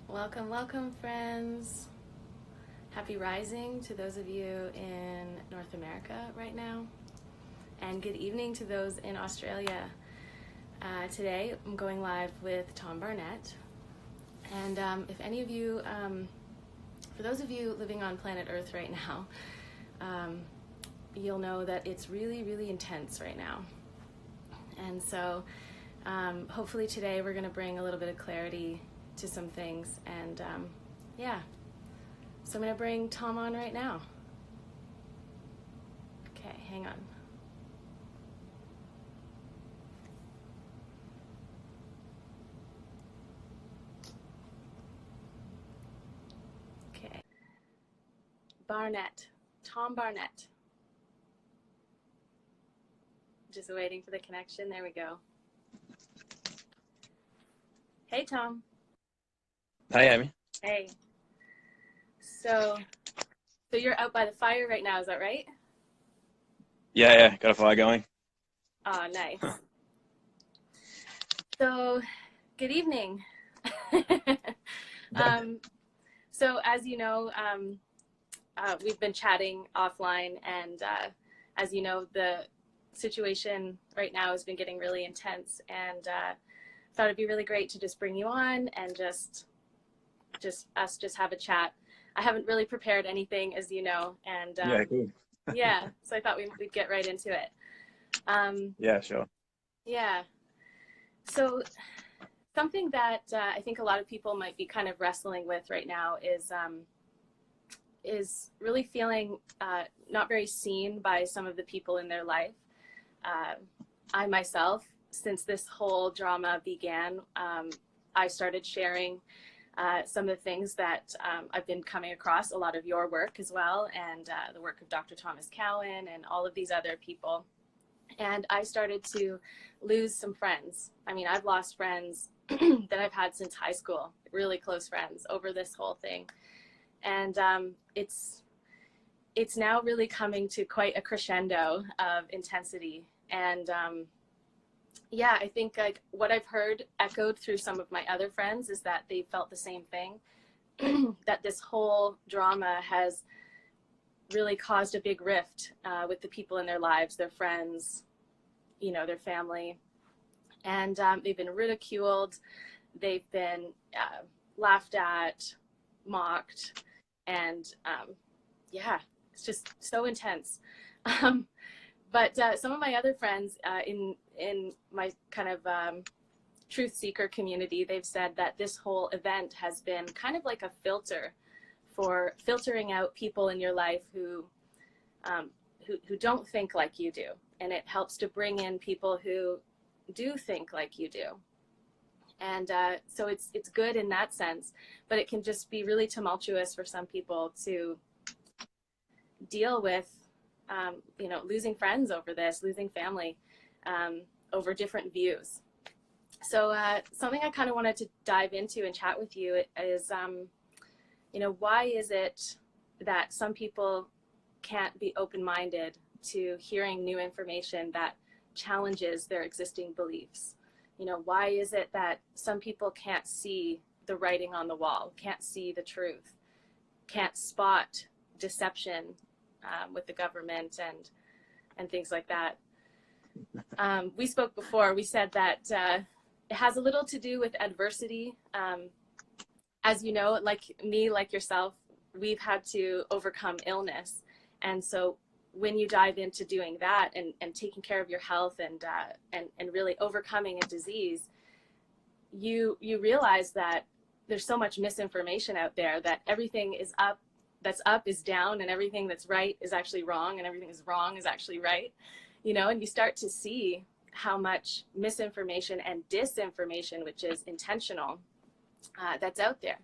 Welcome, welcome, friends. Happy rising to those of you in North America right now, and good evening to those in Australia. Today, I'm going live with Tom Barnett, and if any of you, for those of you living on planet Earth right now, you'll know that it's really, really intense right now. And so, hopefully today we're going to bring a little bit of clarity to some things, and yeah, so I'm going to bring Tom on right now. Okay, hang on. Okay, Barnett, Tom Barnett. Just waiting for the connection. There we go. Hey, Tom. Hey, Amy. Hey. So you're out by the fire right now, is that right? Yeah, got a fire going. Oh, nice. So, good evening. So as you know, we've been chatting offline, and as you know, the situation right now has been getting really intense, and thought it'd be really great to just bring you on and just have a chat. I haven't really prepared anything, as you know, and Yeah, cool. yeah, so I thought we'd get right into it. Yeah, sure. Yeah. So something that I think a lot of people might be kind of wrestling with right now is really feeling not very seen by some of the people in their life. I myself, since this whole drama began, I started sharing some of the things that I've been coming across, a lot of your work as well, and the work of Dr. Thomas Cowan and all of these other people. And I started to lose some friends. I mean, I've lost friends that I've had since high school, really close friends, over this whole thing. And it's now really coming to quite a crescendo of intensity. And yeah, I think like what I've heard echoed through some of my other friends is that they felt the same thing, that this whole drama has really caused a big rift with the people in their lives, their friends, you know, their family. And they've been ridiculed, they've been laughed at, mocked, and yeah, it's just so intense. But some of my other friends in my kind of truth seeker community, they've said that this whole event has been kind of like a filter for filtering out people in your life who don't think like you do, and it helps to bring in people who do think like you do. And so it's good in that sense, but it can just be really tumultuous for some people to deal with, you know, losing friends over this, losing family over different views. So something I kind of wanted to dive into and chat with you is, you know, why is it that some people can't be open-minded to hearing new information that challenges their existing beliefs? You know, why is it that some people can't see the writing on the wall, can't see the truth, can't spot deception with the government and things like that? We spoke before, we said that it has a little to do with adversity. As you know, like me, like yourself, we've had to overcome illness. And so when you dive into doing that and taking care of your health and really overcoming a disease, you realize that there's so much misinformation out there, that everything is up, that's up is down, and everything that's right is actually wrong, and everything is wrong is actually right, you know, and you start to see how much misinformation and disinformation, which is intentional, that's out there.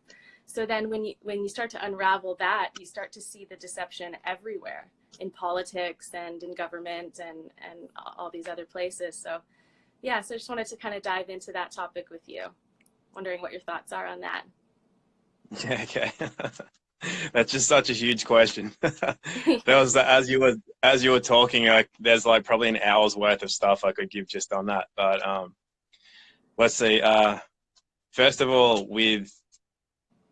So then when you start to unravel that, you start to see the deception everywhere, in politics and in government and all these other places. So yeah, so I just wanted to kind of dive into that topic with you. Wondering what your thoughts are on that. Yeah, okay. That's just such a huge question. There was as you were talking, there's like probably an hour's worth of stuff I could give just on that. But let's see. First of all, with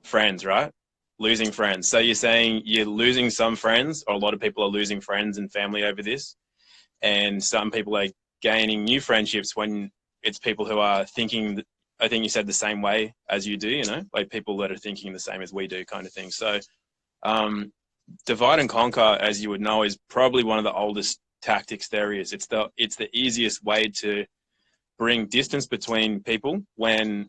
friends, right? Losing friends. So you're saying you're losing some friends, or a lot of people are losing friends and family over this, and some people are gaining new friendships when it's people who are thinking, I think you said, the same way as you do, you know, like people that are thinking the same as we do, kind of thing. So um, divide and conquer, as you would know, is probably one of the oldest tactics there is. It's the easiest way to bring distance between people when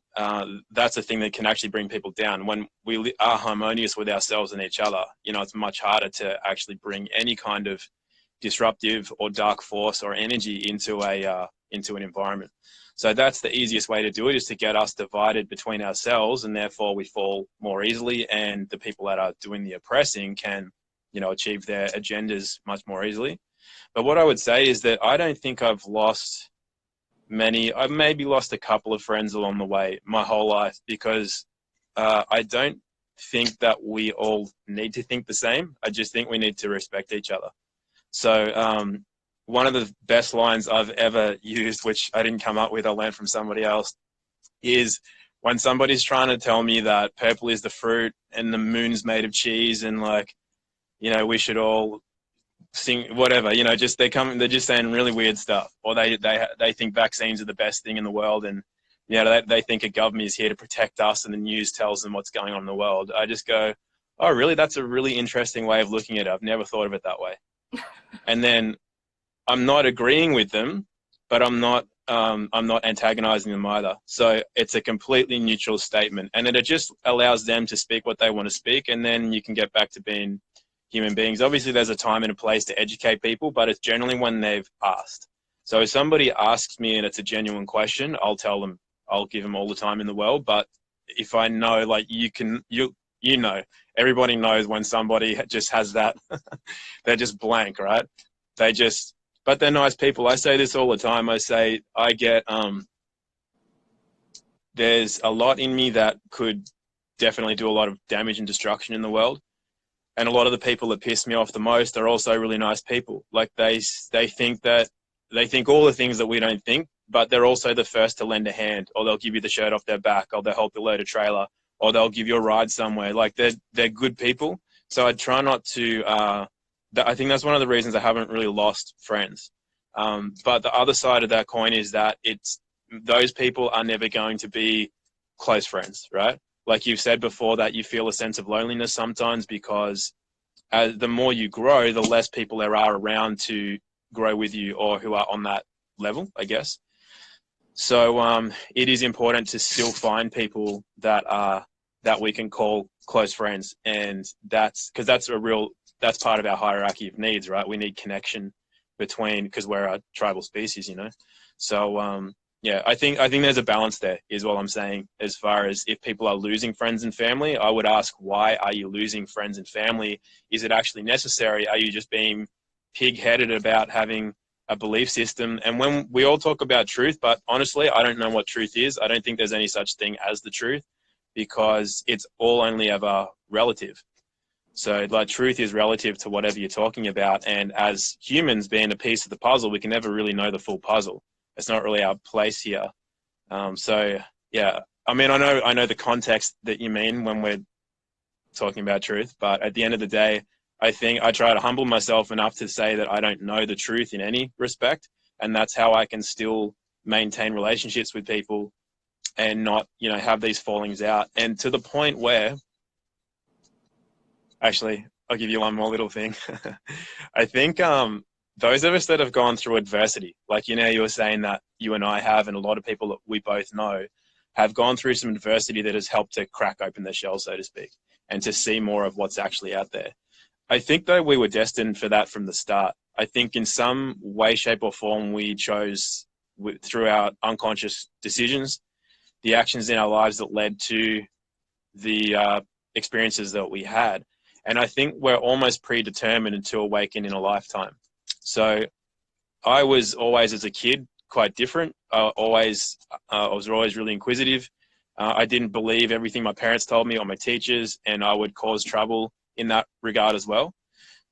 that's a thing that can actually bring people down. When we are harmonious with ourselves and each other, you know, it's much harder to actually bring any kind of disruptive or dark force or energy into an environment. So that's the easiest way to do it, is to get us divided between ourselves, and therefore we fall more easily, and the people that are doing the oppressing can, you know, achieve their agendas much more easily. But what I would say is that I don't think I've lost many. I've maybe lost a couple of friends along the way my whole life, because I don't think that we all need to think the same. I just think we need to respect each other. So one of the best lines I've ever used, which I didn't come up with, I learned from somebody else, is when somebody's trying to tell me that purple is the fruit and the moon's made of cheese, and like, you know, we should all sing whatever, you know, just they're just saying really weird stuff, or they think vaccines are the best thing in the world, and you know, they think a government is here to protect us, and the news tells them what's going on in the world. I just go, oh really? That's a really interesting way of looking at it. I've never thought of it that way. And then I'm not agreeing with them, but I'm not antagonizing them either. So it's a completely neutral statement, and it just allows them to speak what they want to speak, and then you can get back to being human beings. Obviously, there's a time and a place to educate people, but it's generally when they've asked. So if somebody asks me and it's a genuine question, I'll tell them, I'll give them all the time in the world. But if I know, like you know, everybody knows when somebody just has that, they're just blank, right? They just, but they're nice people. I say this all the time. I say, there's a lot in me that could definitely do a lot of damage and destruction in the world. And a lot of the people that piss me off the most are also really nice people. Like they think all the things that we don't think, but they're also the first to lend a hand, or they'll give you the shirt off their back, or they'll help you load a trailer, or they'll give you a ride somewhere. Like they're good people. So I try not to. I think that's one of the reasons I haven't really lost friends. But the other side of that coin is that those people are never going to be close friends, right? Like you've said before, that you feel a sense of loneliness sometimes because the more you grow, the less people there are around to grow with you or who are on that level, I guess. So it is important to still find people that we can call close friends, and that's because that's part of our hierarchy of needs, right? We need connection because we're a tribal species, you know. So yeah, I think there's a balance there, is what I'm saying. As far as if people are losing friends and family, I would ask, why are you losing friends and family? Is it actually necessary? Are you just being pig-headed about having a belief system? And when we all talk about truth, but honestly, I don't know what truth is. I don't think there's any such thing as the truth, because it's all only ever relative. So like truth is relative to whatever you're talking about. And as humans being a piece of the puzzle, we can never really know the full puzzle. It's not really our place here. So yeah, I mean, I know the context that you mean when we're talking about truth, but at the end of the day, I think I try to humble myself enough to say that I don't know the truth in any respect. And that's how I can still maintain relationships with people and not, you know, have these fallings out. And to the point where, actually, I'll give you one more little thing. I think those of us that have gone through adversity, like, you know, you were saying that you and I have, and a lot of people that we both know have gone through some adversity that has helped to crack open their shell, so to speak, and to see more of what's actually out there. I think, though, we were destined for that from the start. I think in some way, shape, or form, we chose, through our unconscious decisions, the actions in our lives that led to the experiences that we had. And I think we're almost predetermined to awaken in a lifetime. So I was always, as a kid, quite different. I was always really inquisitive. I didn't believe everything my parents told me or my teachers, and I would cause trouble in that regard as well.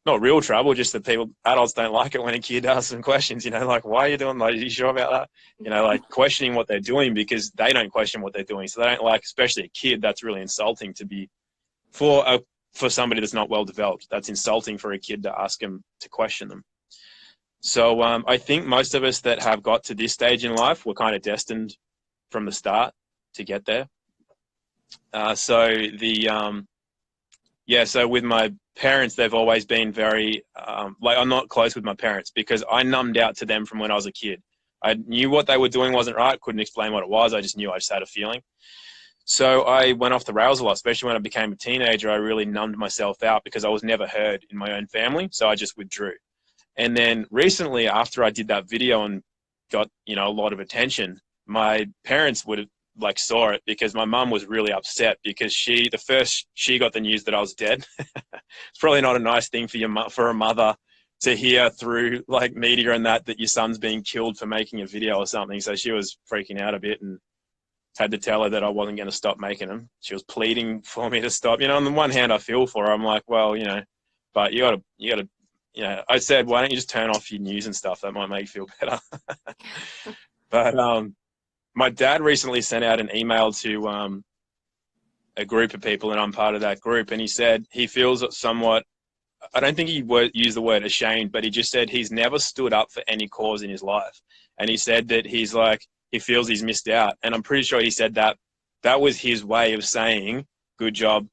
not real trouble, just that adults don't like it when a kid asks them questions, like, why are you doing that? Are you sure about that? Like questioning what they're doing because they don't question what they're doing. So they don't like, especially a kid, that's really insulting to be for somebody that's not well developed. That's insulting for a kid to ask them to question them. So I think most of us that have got to this stage in life, we're kind of destined from the start to get there. So with my parents, they've always been very, I'm not close with my parents because I numbed out to them from when I was a kid. I knew what they were doing wasn't right, couldn't explain what it was. I just knew, I just had a feeling. So I went off the rails a lot, especially when I became a teenager. I really numbed myself out because I was never heard in my own family. So I just withdrew. And then recently, after I did that video and got, a lot of attention, my parents would have saw it because my mum was really upset because she got the news that I was dead. It's probably not a nice thing for a mother to hear through media and that your son's being killed for making a video or something. So she was freaking out a bit and had to tell her that I wasn't going to stop making them. She was pleading for me to stop. On the one hand, I feel for her. I'm like, well, but you gotta, I said, why don't you just turn off your news and stuff? That might make you feel better. But my dad recently sent out an email to a group of people, and I'm part of that group. And he said he feels somewhat, I don't think he used the word ashamed, but he just said he's never stood up for any cause in his life. And he said that he feels he's missed out. And I'm pretty sure he said that was his way of saying, good job.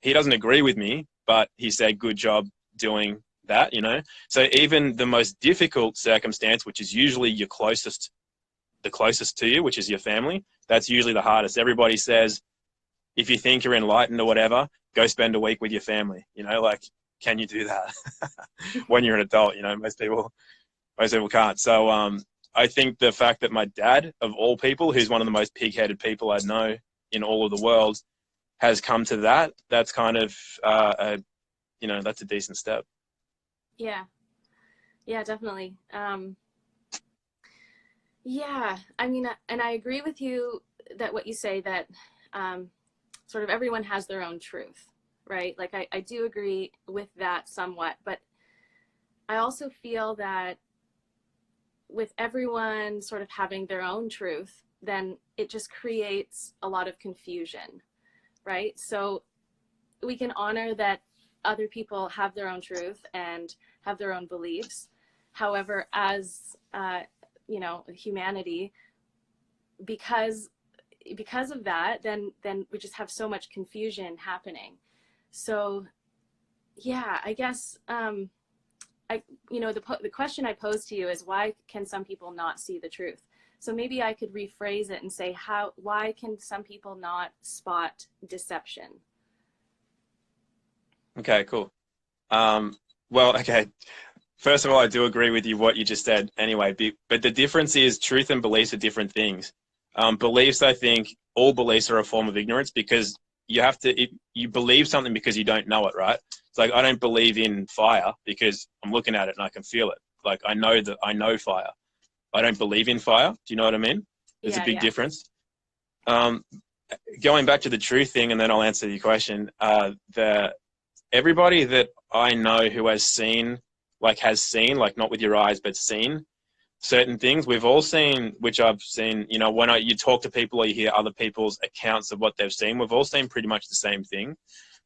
He doesn't agree with me, but he said, good job doing that, So even the most difficult circumstance, which is usually the closest to you, which is your family, that's usually the hardest. Everybody says, if you think you're enlightened or whatever, go spend a week with your family. Can you do that when you're an adult? Most people can't. So I think the fact that my dad, of all people, who's one of the most pig-headed people I know in all of the world, has come to that, that's kind of that's a decent step. Yeah, definitely. Yeah, I mean, and I agree with you that what you say that sort of everyone has their own truth, right? I do agree with that somewhat, but I also feel that with everyone sort of having their own truth, then it just creates a lot of confusion, right? So we can honor that other people have their own truth and have their own beliefs. However, as humanity, because of that, then we just have so much confusion happening. So yeah, I guess the question I pose to you is, why can some people not see the truth? So maybe I could rephrase it and say, why can some people not spot deception? Okay, cool. Well, okay. First of all, I do agree with you what you just said anyway, but the difference is truth and beliefs are different things. Beliefs, I think all beliefs are a form of ignorance because you believe something because you don't know it, right? It's like, I don't believe in fire because I'm looking at it and I can feel it. I know fire. I don't believe in fire. Do you know what I mean? There's a big difference. Going back to the truth thing, and then I'll answer your question. Everybody that I know who has seen, not with your eyes, but seen certain things, we've all seen, which I've seen, when you talk to people or you hear other people's accounts of what they've seen, we've all seen pretty much the same thing.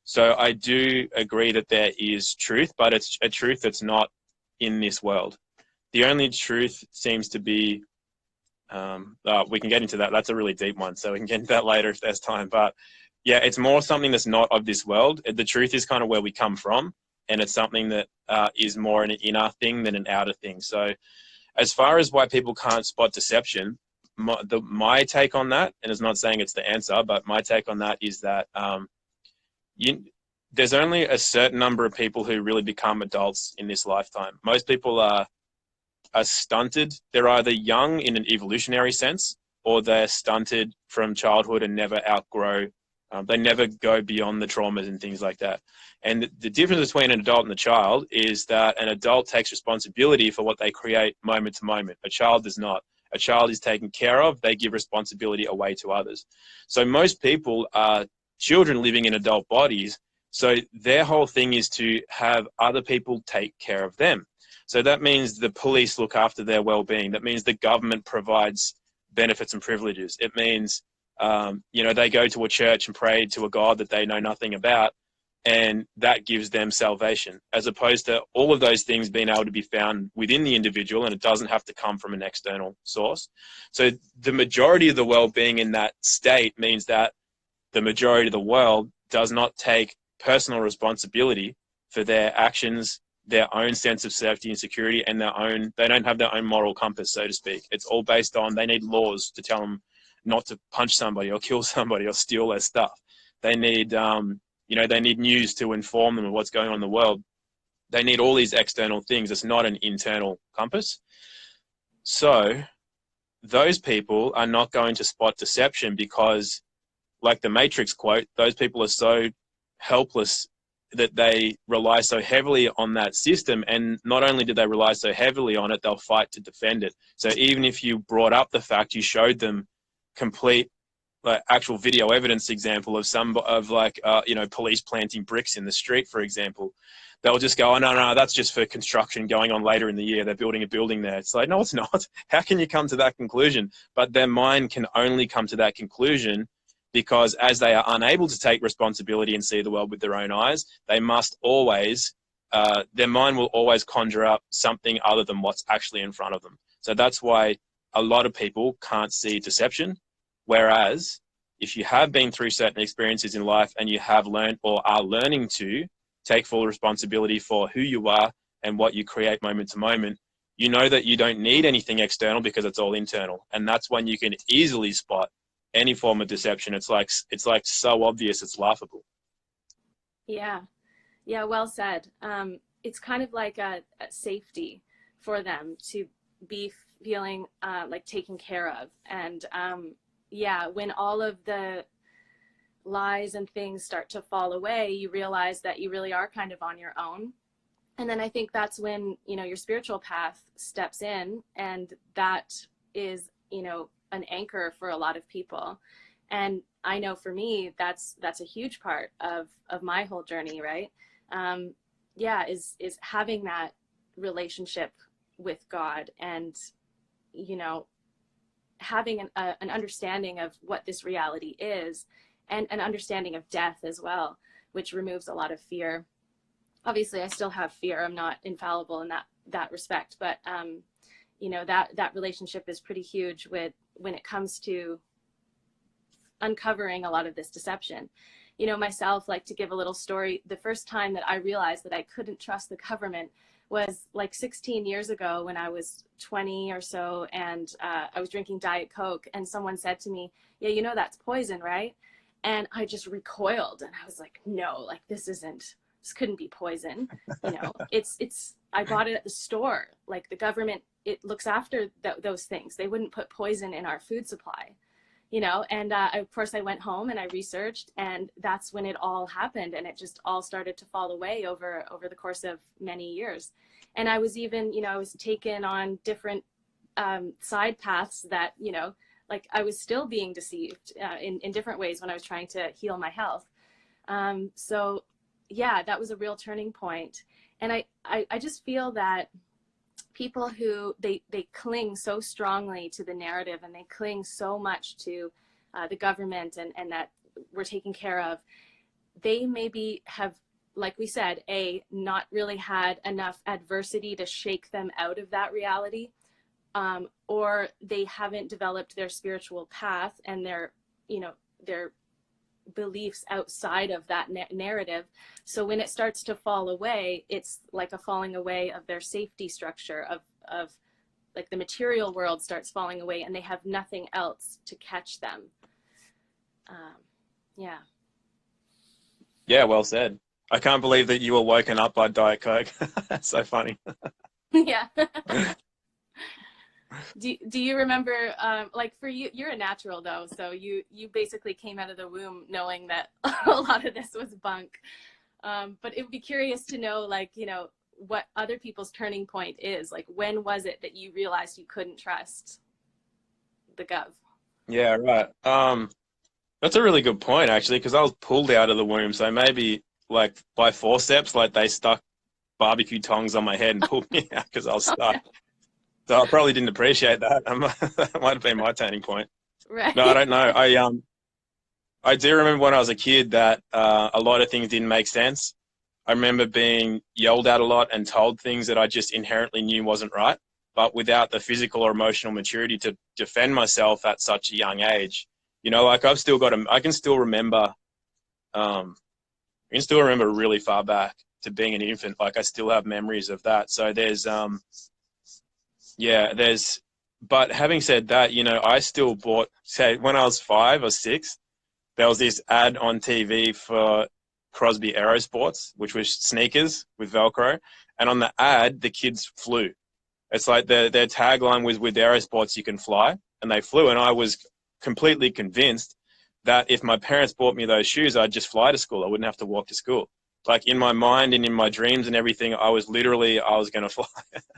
So I do agree that there is truth, but it's a truth that's not in this world. The only truth seems to be, we can get into that. That's a really deep one, so we can get into that later if there's time. But yeah, it's more something that's not of this world. The truth is kind of where we come from, and it's something that is more an inner thing than an outer thing. So as far as why people can't spot deception, my take on that, and it's not saying it's the answer, but my take on that is that there's only a certain number of people who really become adults in this lifetime. Most people are stunted. They're either young in an evolutionary sense, or they're stunted from childhood and never outgrow. They never go beyond the traumas and things like that. And the difference between an adult and a child is that an adult takes responsibility for what they create moment to moment. A child does not. A child is taken care of. They give responsibility away to others. So most people are children living in adult bodies, So their whole thing is to have other people take care of them. So that means the police look after their well-being. That means the government provides benefits and privileges. It means, they go to a church and pray to a God that they know nothing about, and that gives them salvation, as opposed to all of those things being able to be found within the individual, and it doesn't have to come from an external source. So the majority of the world being in that state means that the majority of the world does not take personal responsibility for their actions, their own sense of safety and security, and they don't have their own moral compass, so to speak. It's all based on, they need laws to tell them not to punch somebody or kill somebody or steal their stuff. They need, they need news to inform them of what's going on in the world. They need all these external things. It's not an internal compass. So those people are not going to spot deception because, like the Matrix quote, those people are so helpless that they rely so heavily on that system. And not only do they rely so heavily on it, they'll fight to defend it. So even if you brought up the fact, you showed them complete, like, actual video evidence example of police planting bricks in the street, for example, they'll just go, oh, no, that's just for construction going on later in the year. They're building a building there. It's like, no, it's not. How can you come to that conclusion? But their mind can only come to that conclusion because as they are unable to take responsibility and see the world with their own eyes, they must always, their mind will always conjure up something other than what's actually in front of them. So that's why a lot of people can't see deception. Whereas if you have been through certain experiences in life and you have learned or are learning to take full responsibility for who you are and what you create moment to moment, you know that you don't need anything external because it's all internal. And that's when you can easily spot any form of deception. It's like so obvious, it's laughable. Yeah, well said. It's kind of like a safety for them to be feeling like taken care of. And when all of the lies and things start to fall away, you realize that you really are kind of on your own. And then I think that's when, your spiritual path steps in, and that is, an anchor for a lot of people. And I know for me, that's a huge part of my whole journey, right? Is having that relationship with God, and, having an understanding of what this reality is, and an understanding of death as well, which removes a lot of fear. Obviously, I still have fear. I'm not infallible in that respect, but that relationship is pretty huge when it comes to uncovering a lot of this deception. Myself, like, to give a little story, the first time that I realized that I couldn't trust the government was like 16 years ago when I was 20 or so, and I was drinking Diet Coke, and someone said to me, yeah, that's poison, right? And I just recoiled, and I was like, no, like, this couldn't be poison. It's I bought it at the store. Like, the government, it looks after those things. They wouldn't put poison in our food supply, and of course I went home and I researched, and that's when it all happened, and it just all started to fall away over the course of many years. And I was even, I was taken on different side paths that, like, I was still being deceived in different ways when I was trying to heal my health. So yeah, that was a real turning point. And I just feel that people who they cling so strongly to the narrative, and they cling so much to the government and that we're taken care of, they maybe have, like we said, not really had enough adversity to shake them out of that reality, or they haven't developed their spiritual path and their beliefs outside of that narrative. So when it starts to fall away, it's like a falling away of their safety structure of like the material world starts falling away, and they have nothing else to catch them. Yeah, well said. I can't believe that you were woken up by Diet Coke. That's so funny. Yeah. Do you remember, like, for you, you're a natural though, so you basically came out of the womb knowing that a lot of this was bunk. But it would be curious to know, like, what other people's turning point is. Like, when was it that you realized you couldn't trust the gov? Yeah, right. That's a really good point, actually, because I was pulled out of the womb. So maybe like by forceps, like they stuck barbecue tongs on my head and pulled me out because I was stuck. So I probably didn't appreciate that. That might have been my turning point. No, I Right. don't know. I do remember when I was a kid that a lot of things didn't make sense. I remember being yelled at a lot and told things that I just inherently knew wasn't right, but without the physical or emotional maturity to defend myself at such a young age. You know, like I can still remember, I can still remember really far back to being an infant. Like I still have memories of that. So but having said that, you know, I still bought, say, when I was 5 or 6, there was this ad on TV for Crosby Aerosports, which was sneakers with Velcro. And on the ad, the kids flew. It's like their tagline was, with Aerosports, you can fly. And they flew. And I was completely convinced that if my parents bought me those shoes, I'd just fly to school. I wouldn't have to walk to school. Like in my mind and in my dreams and everything, I was going to fly.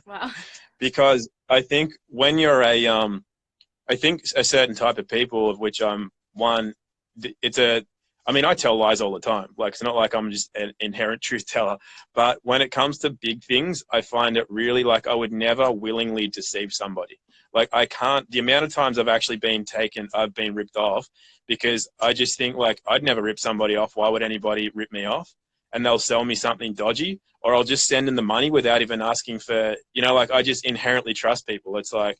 Wow. Because I think when you're I think a certain type of people, of which I'm one, I mean, I tell lies all the time. Like, it's not like I'm just an inherent truth teller. But when it comes to big things, I find it really, like, I would never willingly deceive somebody. Like, I can't, the amount of times I've been ripped off, because I just think, like, I'd never rip somebody off. Why would anybody rip me off? And they'll sell me something dodgy, or I'll just send them the money without even asking for, you know, like, I just inherently trust people. It's like,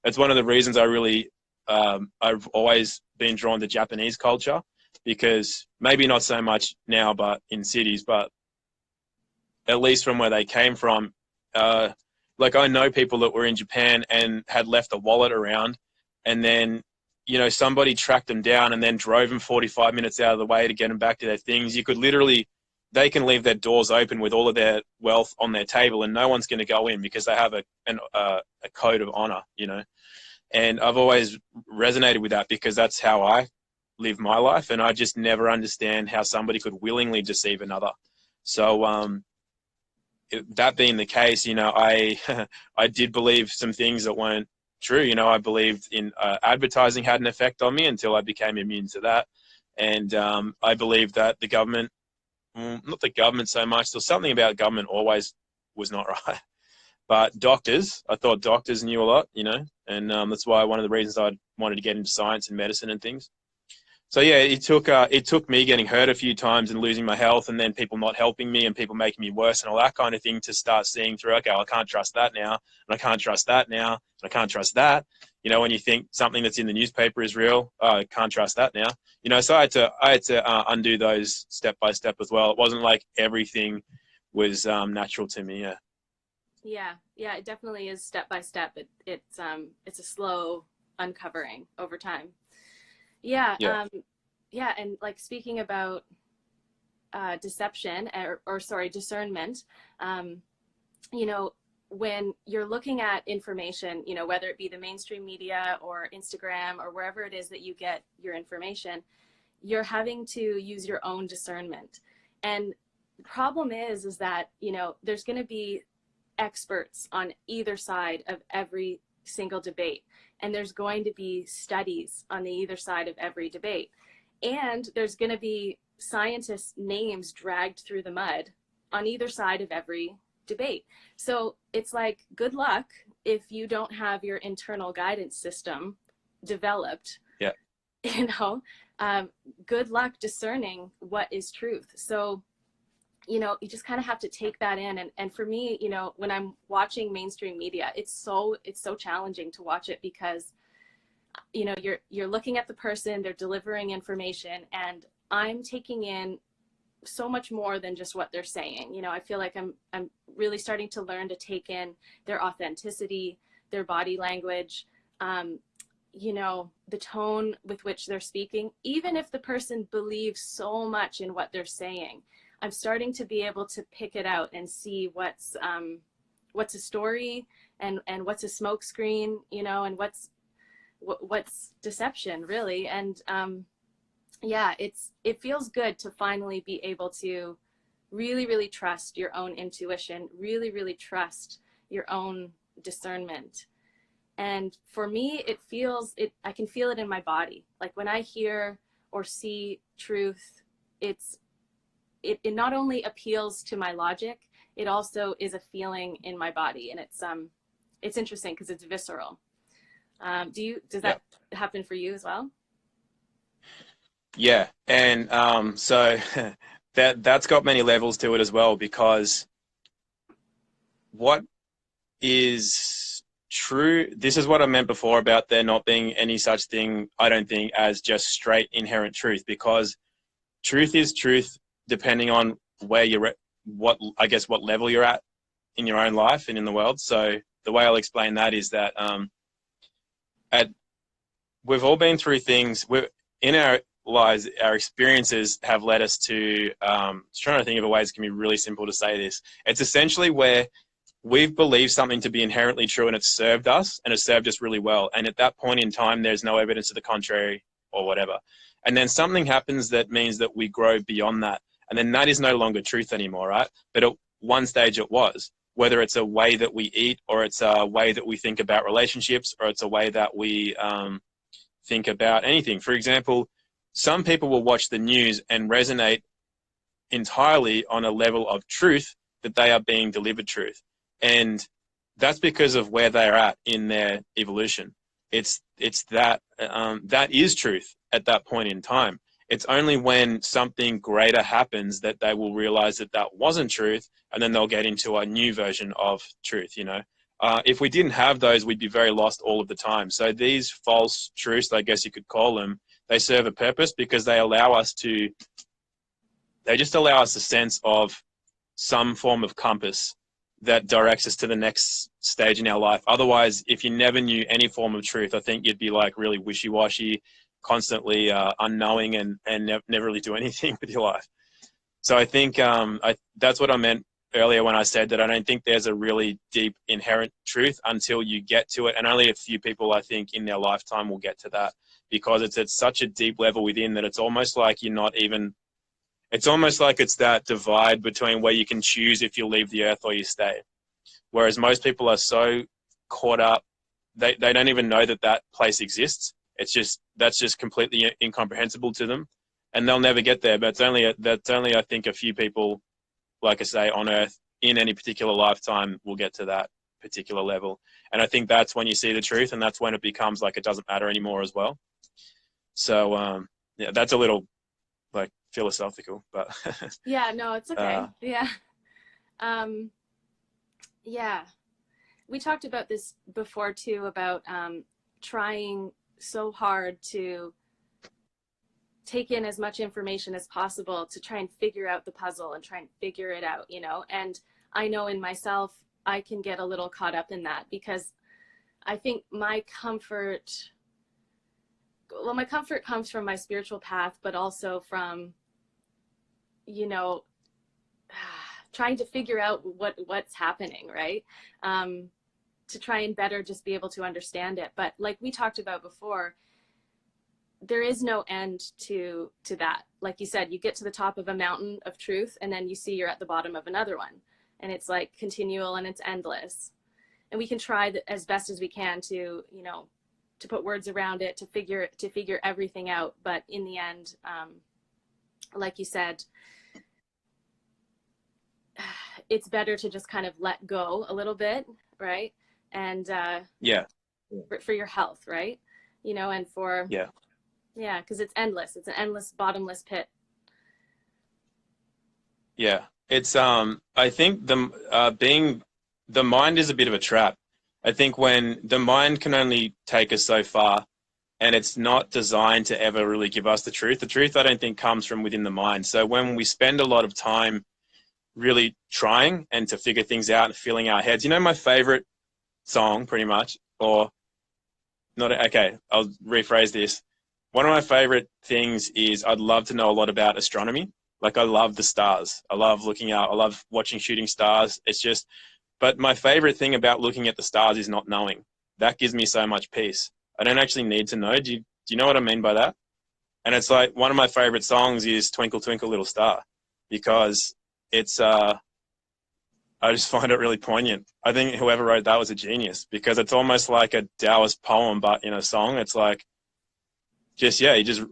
it's one of the reasons I've always been drawn to Japanese culture, because maybe not so much now, but in cities, but at least from where they came from, like I know people that were in Japan and had left a wallet around, and then, you know, somebody tracked them down and then drove them 45 minutes out of the way to get them back to their things. They can leave their doors open with all of their wealth on their table, and no one's going to go in because they have a code of honor, you know. And I've always resonated with that, because that's how I live my life. And I just never understand how somebody could willingly deceive another. So, that being the case, you know, I did believe some things that weren't true. You know, I believed in advertising had an effect on me until I became immune to that. And I believed that the government, not the government so much, there's something about government always was not right. But I thought doctors knew a lot, you know, and that's why one of the reasons I wanted to get into science and medicine and things. So yeah, it took me getting hurt a few times and losing my health, and then people not helping me and people making me worse and all that kind of thing, to start seeing through, okay, well, I can't trust that now, and I can't trust that now, and I can't trust that. You know, when you think something that's in the newspaper is real, oh, I can't trust that now. You know, so I had to undo those step by step as well. It wasn't like everything was natural to me. Yeah. Yeah, it definitely is step by step. It's a slow uncovering over time. Yeah, Yeah. yeah, and like speaking about deception, or sorry, discernment, um, you know, when you're looking at information, you know, whether it be the mainstream media or Instagram or wherever it is that you get your information, you're having to use your own discernment. And the problem is that, you know, there's going to be experts on either side of every single debate. And there's going to be studies on the either side of every debate. And there's going to be scientists' names dragged through the mud on either side of every debate. So it's like, good luck if you don't have your internal guidance system developed. Yeah. You know, good luck discerning what is truth. So, you know, you just kind of have to take that in. And for me, you know, when I'm watching mainstream media, it's so challenging to watch it, because, you know, you're looking at the person, they're delivering information, and I'm taking in so much more than just what they're saying. You know, I feel like I'm really starting to learn to take in their authenticity, their body language, you know, the tone with which they're speaking. Even if the person believes so much in what they're saying, I'm starting to be able to pick it out and see what's a story, and what's a smokescreen, you know, and what's deception, really. And yeah, it feels good to finally be able to really, really trust your own intuition, really, really trust your own discernment. And for me, I can feel it in my body. Like when I hear or see truth, it not only appeals to my logic, it also is a feeling in my body, and it's interesting because it's visceral. Does that happen for you as well? Yeah, and so that's got many levels to it as well, because what is true, this is what I meant before about there not being any such thing, I don't think, as just straight inherent truth, because truth is truth depending on where you're at, what level you're at in your own life and in the world. So the way I'll explain that is that we've all been through things. In our lives, our experiences have led us to, trying to think of a way it can be really simple to say this. It's essentially where we've believed something to be inherently true and it's served us, and it's served us really well. And at that point in time, there's no evidence to the contrary or whatever. And then something happens that means that we grow beyond that. And then that is no longer truth anymore, right? But at one stage it was, whether it's a way that we eat, or it's a way that we think about relationships, or it's a way that we think about anything. For example, some people will watch the news and resonate entirely on a level of truth that they are being delivered truth. And that's because of where they're at in their evolution. It's that that is truth at that point in time. It's only when something greater happens that they will realize that that wasn't truth, and then they'll get into a new version of truth, you know. If we didn't have those, we'd be very lost all of the time. So these false truths, I guess you could call them, they serve a purpose because they just allow us a sense of some form of compass that directs us to the next stage in our life. Otherwise, if you never knew any form of truth, I think you'd be like really wishy-washy, constantly unknowing, and never really do anything with your life. So I think that's what I meant earlier when I said that I don't think there's a really deep inherent truth until you get to it. And only a few people, I think, in their lifetime will get to that, because it's at such a deep level within that it's almost like you're not even, it's almost like it's that divide between where you can choose if you'll leave the earth or you stay. Whereas most people are so caught up, they don't even know that that place exists. That's just completely incomprehensible to them, and they'll never get there. But that's only I think a few people, like I say, on earth in any particular lifetime will get to that particular level. And I think that's when you see the truth, and that's when it becomes like it doesn't matter anymore as well. So yeah, that's a little like philosophical, but Yeah, no, it's okay. Yeah. Yeah. We talked about this before too, about trying so hard to take in as much information as possible to try and figure out the puzzle and try and figure it out, you know. And I know in myself, I can get a little caught up in that, because I think my comfort comes from my spiritual path, but also from, you know, trying to figure out what's happening, right? To try and better just be able to understand it. But like we talked about before, there is no end to that. Like you said, you get to the top of a mountain of truth, and then you see you're at the bottom of another one, and it's like continual and it's endless. And we can try as best as we can to, you know, to put words around it, to figure everything out. But in the end, like you said, it's better to just kind of let go a little bit, right? And yeah, for your health, right? You know, and for yeah, because it's endless. It's an endless, bottomless pit. yeah. It's I think the mind is a bit of a trap. I think when the mind can only take us so far, and it's not designed to ever really give us the truth. The truth, I don't think, comes from within the mind. So when we spend a lot of time really trying and to figure things out and filling our heads, you know, my favorite song pretty much, or not, okay, I'll rephrase this. One of my favorite things is I'd love to know a lot about astronomy. Like I love the stars. I love looking out. I love watching shooting stars. It's just, but my favorite thing about looking at the stars is not knowing. That gives me so much peace. I don't actually need to know. Do you know what I mean by that? And it's like one of my favorite songs is Twinkle Twinkle Little Star, because it's I just find it really poignant. I think whoever wrote that was a genius, because it's almost like a Taoist poem, but in a song. It's like, just, yeah, you're just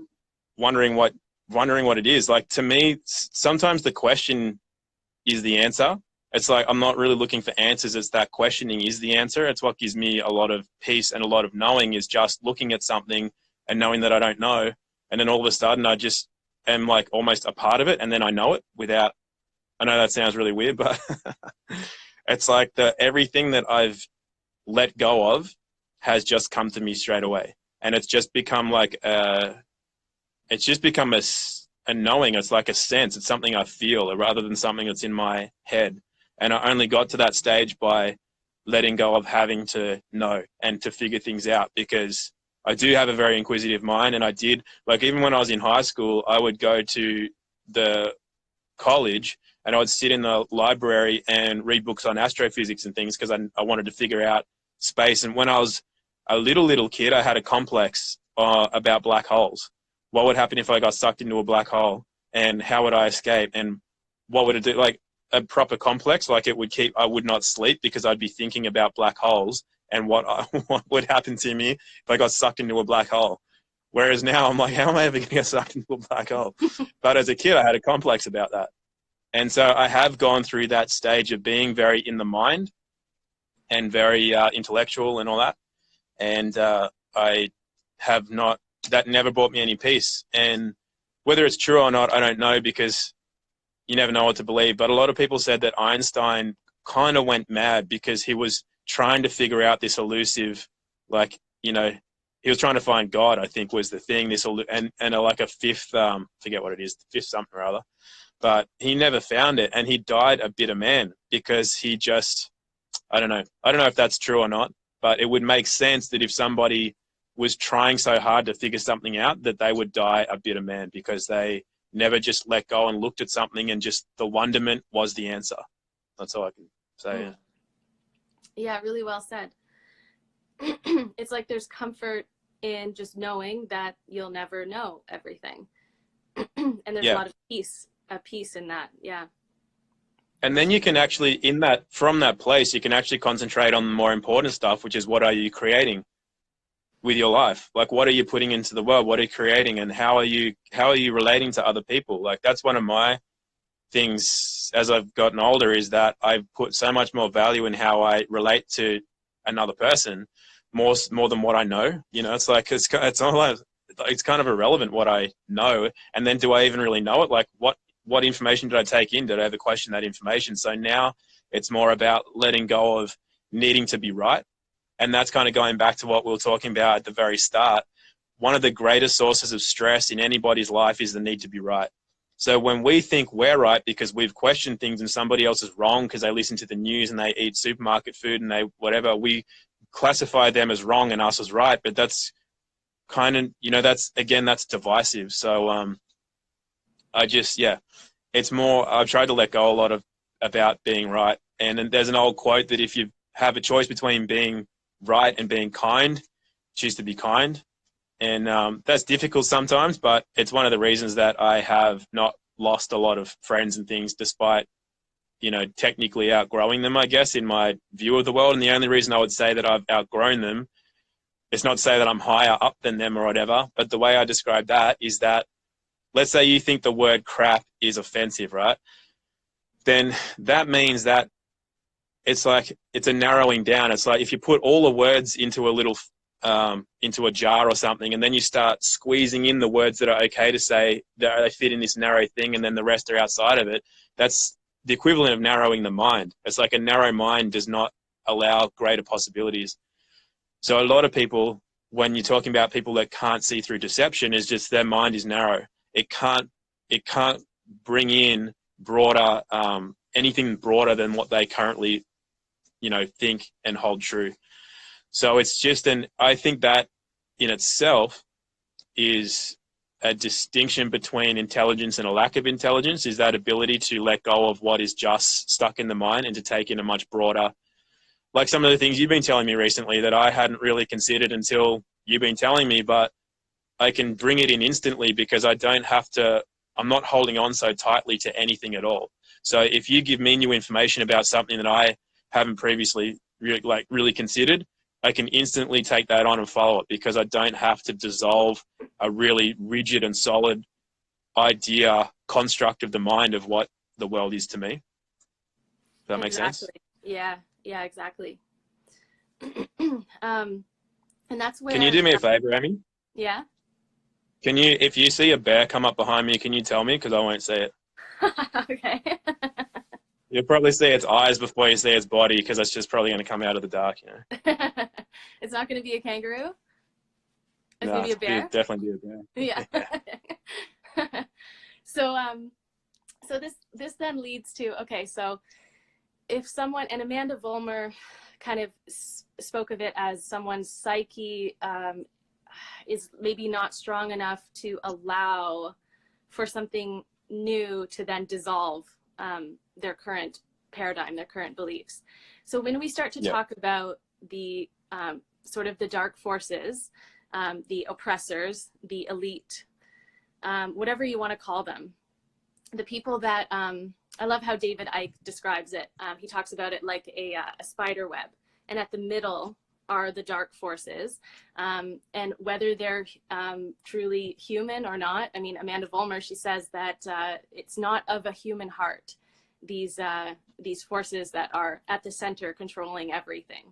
wondering what wondering what it is. Like, to me, sometimes the question is the answer. It's like, I'm not really looking for answers. It's that questioning is the answer. It's what gives me a lot of peace and a lot of knowing, is just looking at something and knowing that I don't know. And then all of a sudden I just am like almost a part of it. And then I know it without, I know that sounds really weird, but it's like everything that I've let go of has just come to me straight away. And it's just become like it's just become a knowing. It's like a sense. It's something I feel rather than something that's in my head. And I only got to that stage by letting go of having to know and to figure things out, because I do have a very inquisitive mind. And I did, like, even when I was in high school, I would go to the college and I would sit in the library and read books on astrophysics and things, because I wanted to figure out space. And when I was a little kid, I had a complex about black holes. What would happen if I got sucked into a black hole, and how would I escape, and what would it do? Like, a proper complex, like, I would not sleep because I'd be thinking about black holes and what would happen to me if I got sucked into a black hole. Whereas now I'm like, how am I ever going to get sucked into a black hole? But as a kid, I had a complex about that. And so I have gone through that stage of being very in the mind and very intellectual and all that. And I have not, that never brought me any peace. And whether it's true or not, I don't know, because you never know what to believe. But a lot of people said that Einstein kind of went mad because he was trying to figure out this elusive, like, you know, he was trying to find God, I think was the thing, like a fifth, forget what it is, fifth something or other. But he never found it, and he died a bitter man because he just, I don't know if that's true or not, but it would make sense that if somebody was trying so hard to figure something out, that they would die a bitter man, because they never just let go and looked at something and just the wonderment was the answer. That's all I can say. Yeah, really well said. It's like there's comfort in just knowing that you'll never know everything. And there's a lot of peace in that. Yeah. And then you can actually, from that place, you can actually concentrate on the more important stuff, which is, what are you creating with your life? Like, what are you putting into the world? What are you creating? And how are you relating to other people? Like, that's one of my things as I've gotten older, is that I've put so much more value in how I relate to another person, more than what I know. You know, it's like, it's not like, it's kind of irrelevant what I know. And then, do I even really know it? Like, what information did I take in? Did I ever question that information? So now it's more about letting go of needing to be right. And that's kind of going back to what we were talking about at the very start. One of the greatest sources of stress in anybody's life is the need to be right. So when we think we're right because we've questioned things and somebody else is wrong because they listen to the news and they eat supermarket food and they whatever, we classify them as wrong and us as right. But that's kind of, that's divisive. So it's more, I've tried to let go a lot about being right. And then there's an old quote that if you have a choice between being right and being kind, choose to be kind. And that's difficult sometimes, but it's one of the reasons that I have not lost a lot of friends and things, despite, technically outgrowing them, I guess, in my view of the world. And the only reason I would say that I've outgrown them is not to say that I'm higher up than them or whatever, but the way I describe that is that, let's say you think the word crap is offensive, right? Then that means that it's a narrowing down. It's like if you put all the words into into a jar or something, and then you start squeezing in the words that are okay to say, that they fit in this narrow thing, and then the rest are outside of it. That's the equivalent of narrowing the mind. It's like a narrow mind does not allow greater possibilities. So a lot of people, when you're talking about people that can't see through deception, is just their mind is narrow. It can't bring in broader, anything broader than what they currently, think and hold true. So it's just I think that in itself is a distinction between intelligence and a lack of intelligence, is that ability to let go of what is just stuck in the mind and to take in a much broader, like some of the things you've been telling me recently that I hadn't really considered until you've been telling me, but I can bring it in instantly because I'm not holding on so tightly to anything at all. So if you give me new information about something that I haven't previously really considered, I can instantly take that on and follow it because I don't have to dissolve a really rigid and solid idea, construct of the mind of what the world is to me. Does that make sense? Yeah, exactly. And that's where. Can you do me a favor, Amy? Yeah. Can you, if you see a bear come up behind me, can you tell me? Because I won't see it. Okay. You'll probably see its eyes before you see its body, because it's just probably going to come out of the dark, you know. It's not going to be a kangaroo? It's No, going to be a bear? definitely be a bear. Yeah. So this then leads to, okay, so if someone, and Amanda Vollmer kind of spoke of it as someone's psyche is maybe not strong enough to allow for something new to then dissolve their current paradigm, their current beliefs. So when we start to talk about the sort of the dark forces, the oppressors, the elite, whatever you want to call them, the people that, I love how David Icke describes it. He talks about it like a spider web, and at the middle are the dark forces, and whether they're truly human or not. I mean, Amanda Vollmer, she says that it's not of a human heart, these forces that are at the center controlling everything.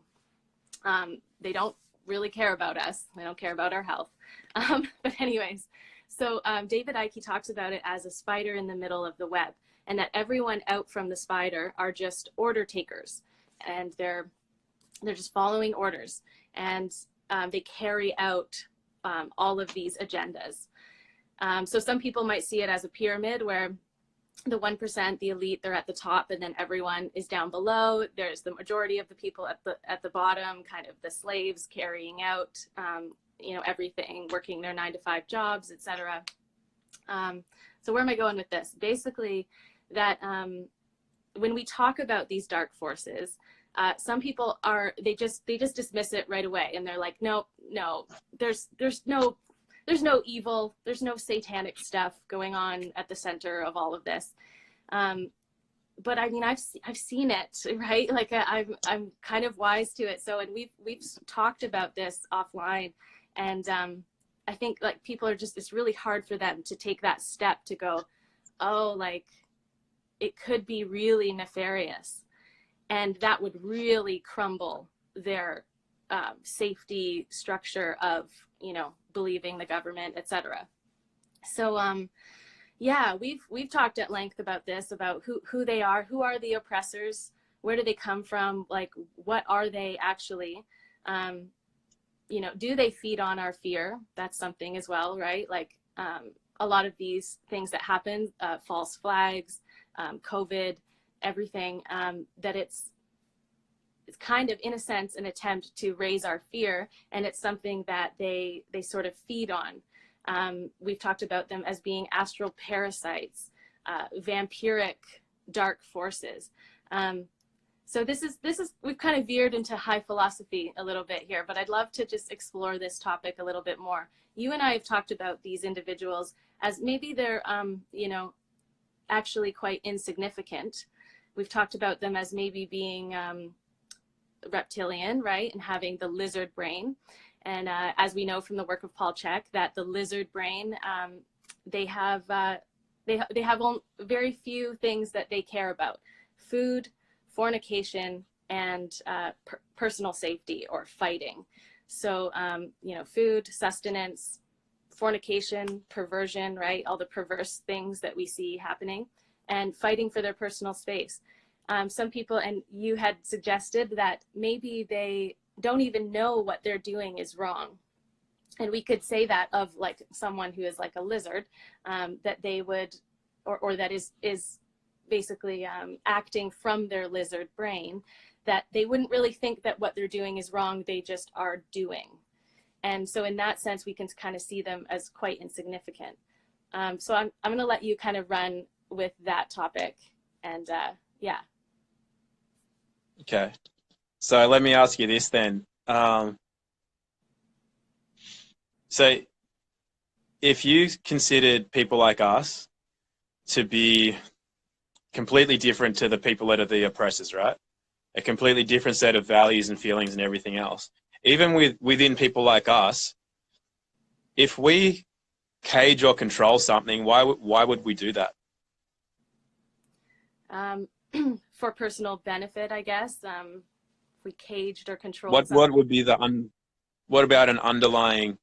They don't really care about us. They don't care about our health. But anyways, so David Icke, he talks about it as a spider in the middle of the web, and that everyone out from the spider are just order takers, and they're just following orders, and they carry out all of these agendas. So some people might see it as a pyramid where the 1%, the elite, they're at the top, and then everyone is down below. There's the majority of the people at the bottom, kind of the slaves carrying out, everything, working their 9-to-5 jobs, etc. So where am I going with this? Basically, that when we talk about these dark forces, some people they just dismiss it right away, and they're like, no, there's no evil, there's no satanic stuff going on at the center of all of this. But I mean, I've seen it, right? Like I'm kind of wise to it. So, and we've talked about this offline, and I think like people are just, it's really hard for them to take that step to go, oh, like it could be really nefarious, and that would really crumble their safety structure of, believing the government, etc. So yeah, we've talked at length about this, about who they are, who are the oppressors, where do they come from, like what are they actually, do they feed on our fear? That's something as well, right? Like a lot of these things that happen, false flags, COVID, everything, that it's kind of, in a sense, an attempt to raise our fear, and it's something that they sort of feed on. We've talked about them as being astral parasites, vampiric dark forces. So this is we've kind of veered into high philosophy a little bit here, but I'd love to just explore this topic a little bit more. You and I have talked about these individuals as maybe they're actually quite insignificant. We've talked about them as maybe being reptilian, right, and having the lizard brain. And as we know from the work of Paul Chek, that the lizard brain, they have very few things that they care about: food, fornication, and personal safety or fighting. So food, sustenance, fornication, perversion, right, all the perverse things that we see happening, and fighting for their personal space. Some people, and you had suggested that maybe they don't even know what they're doing is wrong. And we could say that of like someone who is like a lizard, that they would, or that is basically acting from their lizard brain, that they wouldn't really think that what they're doing is wrong, they just are doing. And so in that sense, we can kind of see them as quite insignificant. So I'm going to let you kind of run with that topic, and yeah. Okay. So let me ask you this then. So if you considered people like us to be completely different to the people that are the oppressors, right? A completely different set of values and feelings and everything else. Even within people like us, if we cage or control something, why would we do that? For personal benefit, I guess. If we caged or controlled What something. would be what about an underlying,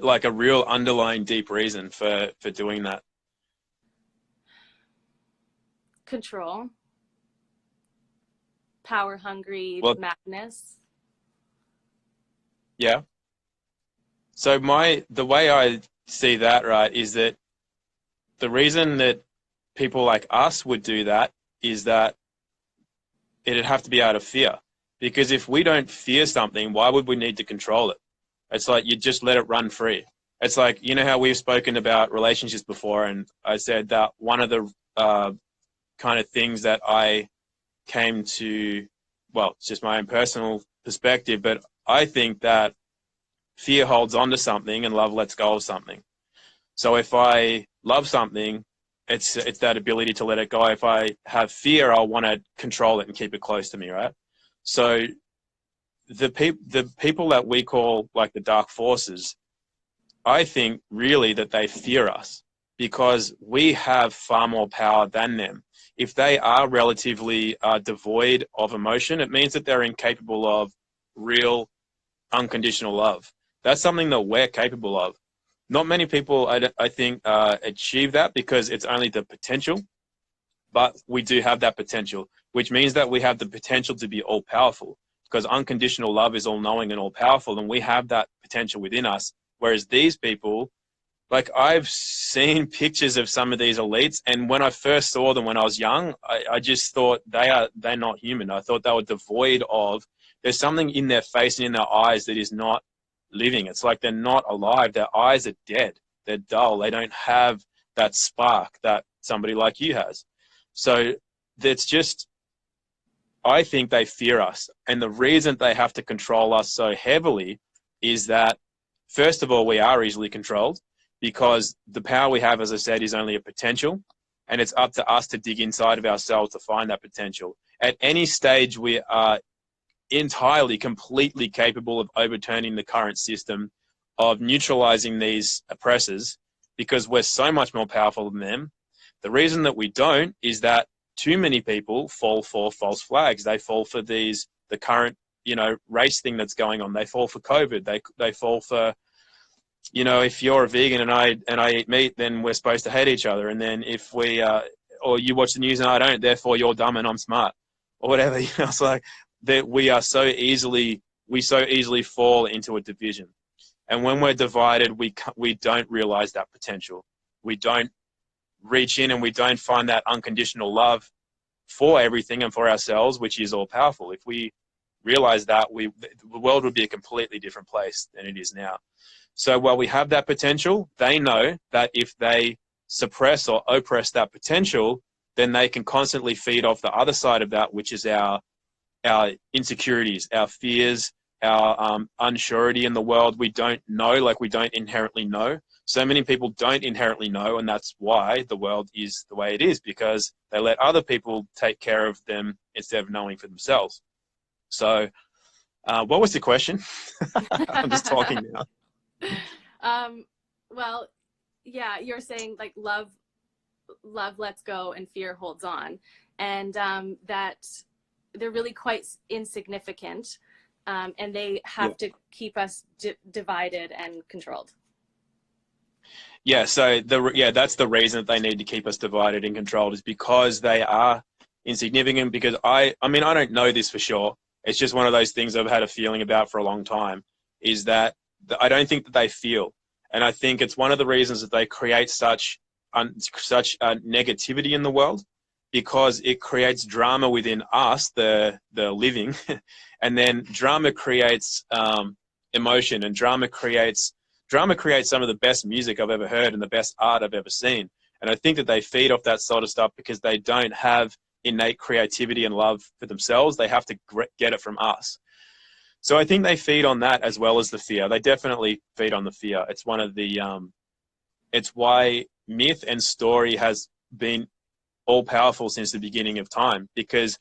like a real underlying deep reason for doing that? Control, power hungry Well, madness. yeah. So the way I see that, right, is that the reason that people like us would do that is that it'd have to be out of fear. Because if we don't fear something, why would we need to control it? It's like you just let it run free. It's like, you know how we've spoken about relationships before, and I said that one of the kind of things that I came to, well, it's just my own personal perspective, but I think that fear holds on to something and love lets go of something. So if I love something, it's that ability to let it go. If I have fear, I'll want to control it and keep it close to me, right? So the people that we call like the dark forces, I think really that they fear us because we have far more power than them. If they are relatively devoid of emotion, it means that they're incapable of real unconditional love. That's something that we're capable of. Not many people, I think, achieve that because it's only the potential, but we do have that potential, which means that we have the potential to be all powerful because unconditional love is all knowing and all powerful, and we have that potential within us. Whereas these people, like I've seen pictures of some of these elites, and when I first saw them when I was young, I just thought they're not human. I thought they were devoid of, there's something in their face and in their eyes that is not living. It's like they're not alive. Their eyes are dead. They're dull. They don't have that spark that somebody like you has. So it's just, I think they fear us. And the reason they have to control us so heavily is that, first of all, we are easily controlled because the power we have, as I said, is only a potential. And it's up to us to dig inside of ourselves to find that potential. At any stage, we are entirely, completely capable of overturning the current system, of neutralizing these oppressors because we're so much more powerful than them. The reason that we don't is that too many people fall for false flags. They fall for the current, race thing that's going on. They fall for COVID. They fall for, if you're a vegan and I eat meat, then we're supposed to hate each other. And then if or you watch the news and I don't, therefore you're dumb and I'm smart, or whatever. It's like that we so easily fall into a division. And when we're divided, we don't realize that potential. We don't reach in and we don't find that unconditional love for everything and for ourselves, which is all powerful. If we realize that, the world would be a completely different place than it is now. So while we have that potential, they know that if they suppress or oppress that potential, then they can constantly feed off the other side of that, which is our insecurities, our fears, our unsurety in the world. We don't know, like we don't inherently know. So many people don't inherently know, and that's why the world is the way it is, because they let other people take care of them instead of knowing for themselves. So what was the question? I'm just talking now. Well, yeah, you're saying like love lets go and fear holds on, and that they're really quite insignificant, and they have to keep us divided and controlled. Yeah, so that's the reason that they need to keep us divided and controlled, is because they are insignificant. Because I mean, I don't know this for sure. It's just one of those things I've had a feeling about for a long time, is that I don't think that they feel. And I think it's one of the reasons that they create such negativity in the world, because it creates drama within us, the living, and then drama creates emotion, and drama creates some of the best music I've ever heard and the best art I've ever seen. And I think that they feed off that sort of stuff because they don't have innate creativity and love for themselves. They have to get it from us. So I think they feed on that as well as the fear. They definitely feed on the fear. It's one of the, it's why myth and story has been all powerful since the beginning of time, because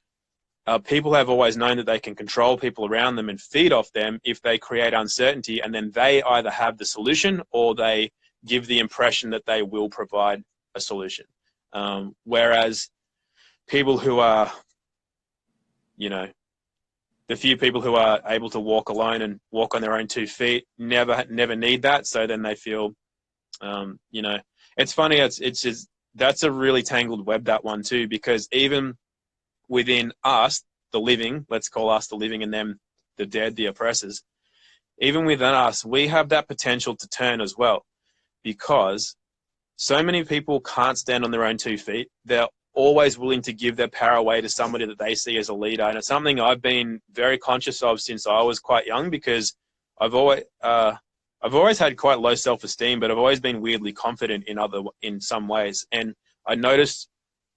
people have always known that they can control people around them and feed off them if they create uncertainty, and then they either have the solution or they give the impression that they will provide a solution. Whereas people who are, you know, the few people who are able to walk alone and walk on their own 2 feet never need that. So then they feel, you know, it's funny. It's just, that's a really tangled web, that one too, because even within us, the living, let's call us the living, and them, the dead, the oppressors, even within us, we have that potential to turn as well, because so many people can't stand on their own 2 feet. They're always willing to give their power away to somebody that they see as a leader. And it's something I've been very conscious of since I was quite young, because I've always had quite low self-esteem, but I've always been weirdly confident in some ways. And I noticed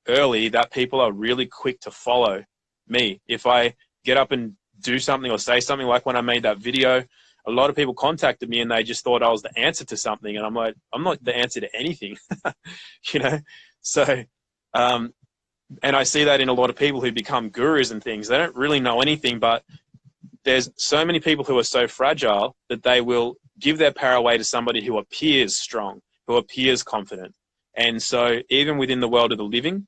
early that people are really quick to follow me. If I get up and do something or say something, like when I made that video, a lot of people contacted me and they just thought I was the answer to something. And I'm like, I'm not the answer to anything, you know? So, and I see that in a lot of people who become gurus and things. They don't really know anything, but there's so many people who are so fragile that they will give their power away to somebody who appears strong, who appears confident. And so even within the world of the living,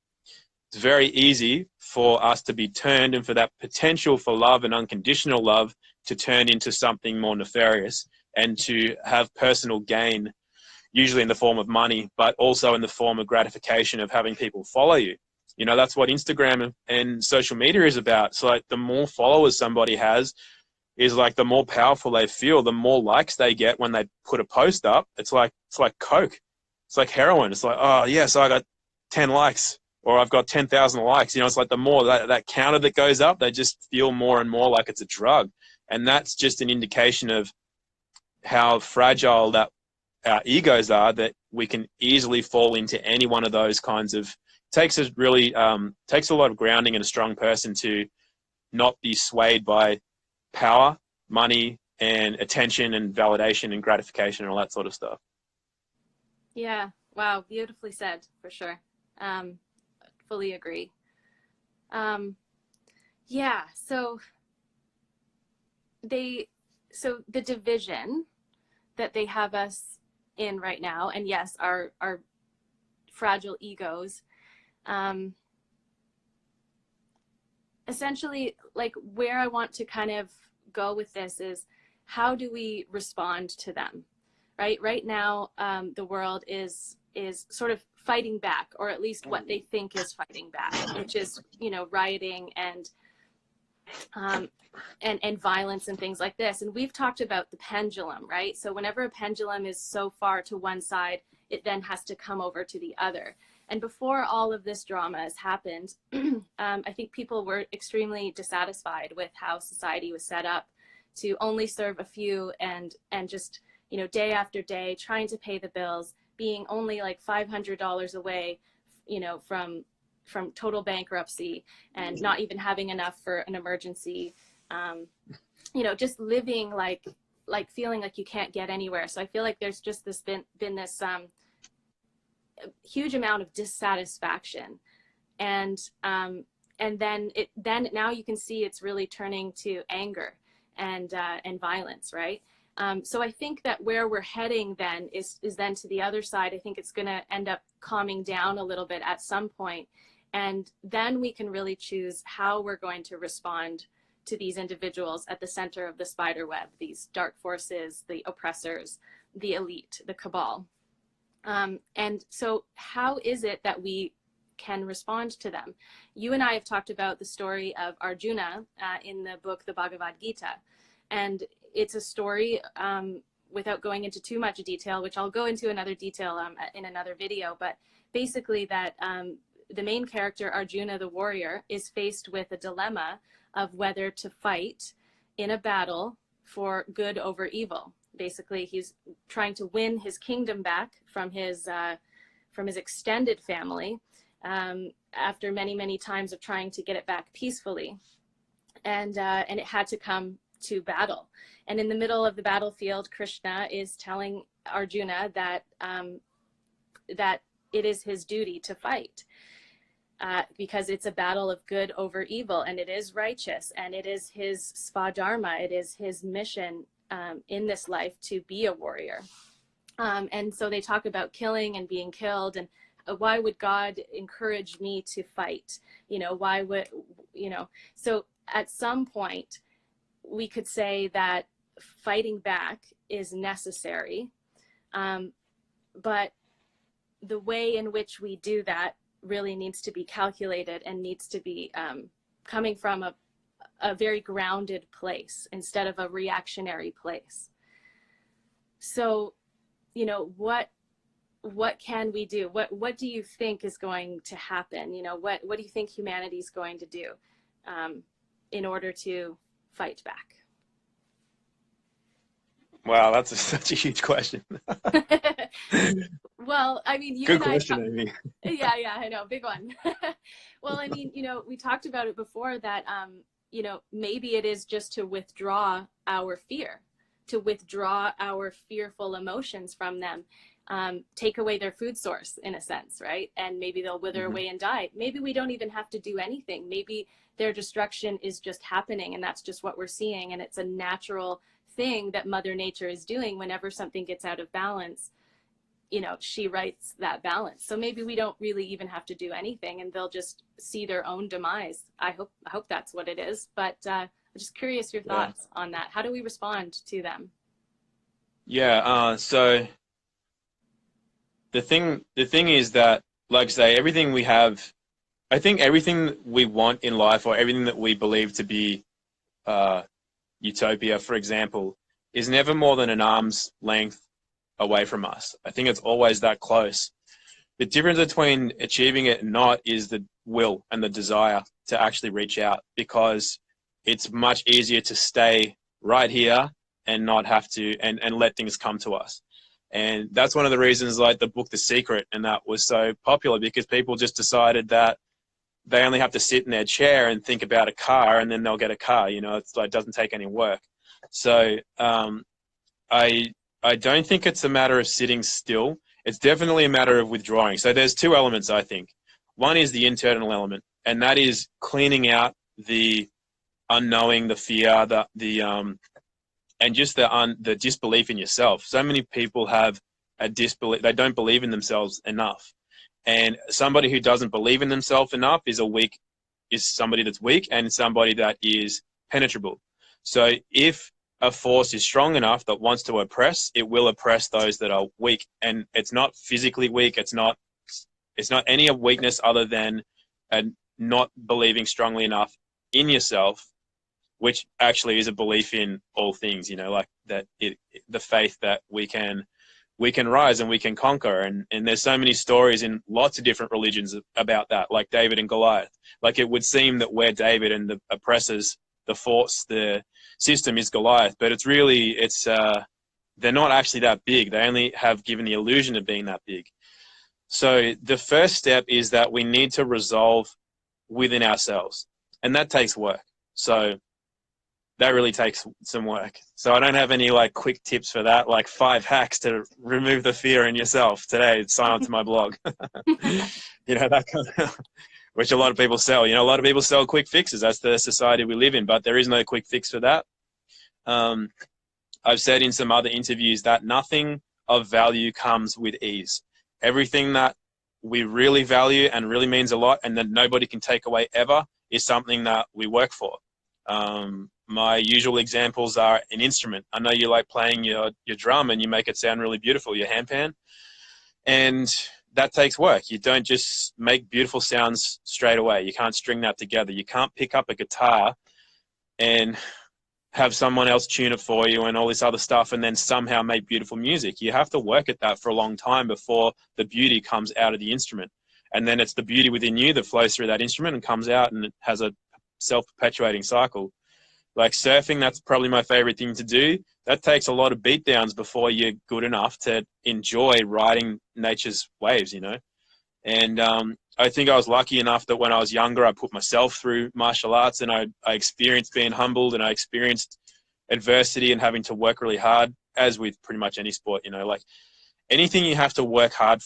it's very easy for us to be turned, and for that potential for love and unconditional love to turn into something more nefarious, and to have personal gain, usually in the form of money, but also in the form of gratification of having people follow you. You know, that's what Instagram and social media is about. So like, the more followers somebody has is like, the more powerful they feel, the more likes they get when they put a post up. It's like Coke. It's like heroin. It's like, oh yes, I got 10 likes, or I've got 10,000 likes. You know, it's like the more that counter that goes up, they just feel more and more like it's a drug. And that's just an indication of how fragile that our egos are, that we can easily fall into any one of those kinds of, takes a lot of grounding in a strong person to not be swayed by power, money, and attention and validation and gratification and all that sort of stuff. Yeah. Wow. Beautifully said, for sure. Fully agree. Yeah. So the division that they have us in right now, and yes, our fragile egos, essentially, like, where I want to kind of go with this is, how do we respond to them? Right now, the world is sort of fighting back, or at least what they think is fighting back, which is, you know, rioting and violence and things like this. And we've talked about the pendulum, right? So whenever a pendulum is so far to one side, it then has to come over to the other. And before all of this drama has happened, I think people were extremely dissatisfied with how society was set up to only serve a few, and just, you know, day after day trying to pay the bills, being only like $500 away, you know, from total bankruptcy, and not even having enough for an emergency, you know, just living like feeling like you can't get anywhere. So I feel like there's just been this huge amount of dissatisfaction, and then now you can see it's really turning to anger and violence, right? So I think that where we're heading then is then to the other side. I think it's going to end up calming down a little bit at some point, and then we can really choose how we're going to respond to these individuals at the center of the spider web, these dark forces, the oppressors, the elite, the cabal. And so how is it that we can respond to them? You and I have talked about the story of Arjuna in the book, the Bhagavad Gita. And it's a story, without going into too much detail, which I'll go into another detail in another video, but basically that the main character, Arjuna the warrior, is faced with a dilemma of whether to fight in a battle for good over evil. Basically, he's trying to win his kingdom back from his extended family, after many times of trying to get it back peacefully, and it had to come to battle. And in the middle of the battlefield, Krishna is telling Arjuna that that it is his duty to fight, because it's a battle of good over evil, and it is righteous, and it is his svadharma, it is his mission in this life to be a warrior. And so they talk about killing and being killed, and why would God encourage me to fight? Why would, so at some point we could say that fighting back is necessary. But the way in which we do that really needs to be calculated and needs to be coming from a very grounded place instead of a reactionary place. So, what can we do? What do you think is going to happen? What do you think humanity is going to do in order to fight back? Wow, that's such a huge question. Well, I mean, you Good and question, I, Amy. yeah, I know, big one. Well, I mean, we talked about it before that, maybe it is just to withdraw our fear, to withdraw our fearful emotions from them, take away their food source in a sense, right? And maybe they'll wither away and die. Maybe we don't even have to do anything. Maybe their destruction is just happening, and that's just what we're seeing. And it's a natural thing that Mother Nature is doing. Whenever something gets out of balance, she writes that balance. So maybe we don't really even have to do anything, and they'll just see their own demise. I hope that's what it is. But I'm just curious your thoughts on that. How do we respond to them? Yeah. So the thing is that, like I say, everything we have, I think everything we want in life, or everything that we believe to be utopia, for example, is never more than an arm's length away from us. I think it's always that close. The difference between achieving it and not is the will and the desire to actually reach out, because it's much easier to stay right here and not have to, and let things come to us. And that's one of the reasons, like the book The Secret, and that was so popular, because people just decided that they only have to sit in their chair and think about a car, and then they'll get a car. It's like, it doesn't take any work. So I don't think it's a matter of sitting still. It's definitely a matter of withdrawing. So there's two elements, I think. One is the internal element, and that is cleaning out the unknowing, the fear, and just the disbelief in yourself. So many people have a disbelief; they don't believe in themselves enough. And somebody who doesn't believe in themselves enough is somebody that's weak, and somebody that is penetrable. So if a force is strong enough that wants to oppress, it will oppress those that are weak. And it's not physically weak. It's not any weakness other than not believing strongly enough in yourself, which actually is a belief in all things, like that, the faith that we can rise and we can conquer. And there's so many stories in lots of different religions about that, like David and Goliath. Like, it would seem that we're David and the oppressors, the force, the system is Goliath, but they're not actually that big. They only have given the illusion of being that big. So the first step is that we need to resolve within ourselves, and that takes work. So that really takes some work. So I don't have any quick tips for that, like 5 hacks to remove the fear in yourself today. Sign on to my blog. That kind of, which a lot of people sell. A lot of people sell quick fixes. That's the society we live in, but there is no quick fix for that. I've said in some other interviews that nothing of value comes with ease. Everything that we really value and really means a lot, and that nobody can take away ever, is something that we work for. My usual examples are an instrument. I know you like playing your drum and you make it sound really beautiful, your handpan. And that takes work. You don't just make beautiful sounds straight away. You can't string that together. You can't pick up a guitar and have someone else tune it for you and all this other stuff and then somehow make beautiful music. You have to work at that for a long time before the beauty comes out of the instrument. And then it's the beauty within you that flows through that instrument and comes out, and it has a self-perpetuating cycle. Like surfing, that's probably my favorite thing to do. That takes a lot of beat downs before you're good enough to enjoy riding nature's waves, And I think I was lucky enough that when I was younger, I put myself through martial arts, and I experienced being humbled, and I experienced adversity and having to work really hard, as with pretty much any sport, like anything you have to work hard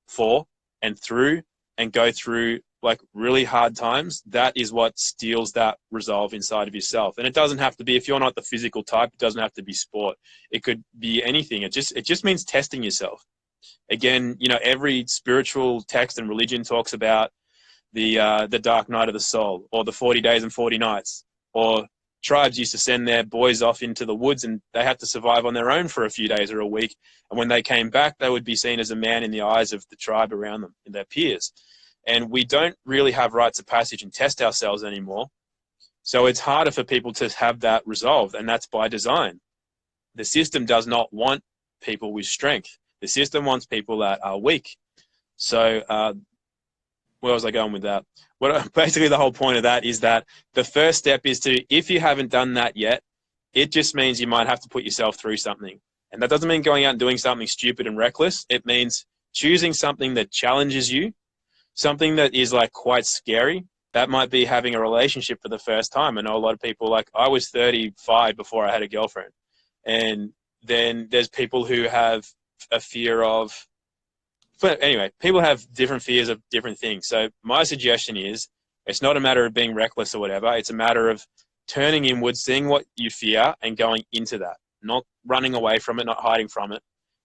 for and through and go through like really hard times, that is what steals that resolve inside of yourself. And it doesn't have to be, if you're not the physical type, it doesn't have to be sport. It could be anything. It just means testing yourself. Again, you know, every spiritual text and religion talks about the dark night of the soul, or the 40 days and 40 nights, or tribes used to send their boys off into the woods and they had to survive on their own for a few days or a week. And when they came back, they would be seen as a man in the eyes of the tribe around them and their peers. And we don't really have rites of passage and test ourselves anymore. So it's harder for people to have that resolved, and that's by design. The system does not want people with strength. The system wants people that are weak. So where was I going with that? Basically, the whole point of that is that the first step is to, if you haven't done that yet, it just means you might have to put yourself through something. And that doesn't mean going out and doing something stupid and reckless. It means choosing something that challenges you, something that is like quite scary. That might be having a relationship for the first time. I know a lot of people, like I was 35 before I had a girlfriend. And then there's people who have a fear of, but anyway, people have different fears of different things. So my suggestion is, it's not a matter of being reckless or whatever. It's a matter of turning inward, seeing what you fear and going into that, not running away from it, not hiding from it,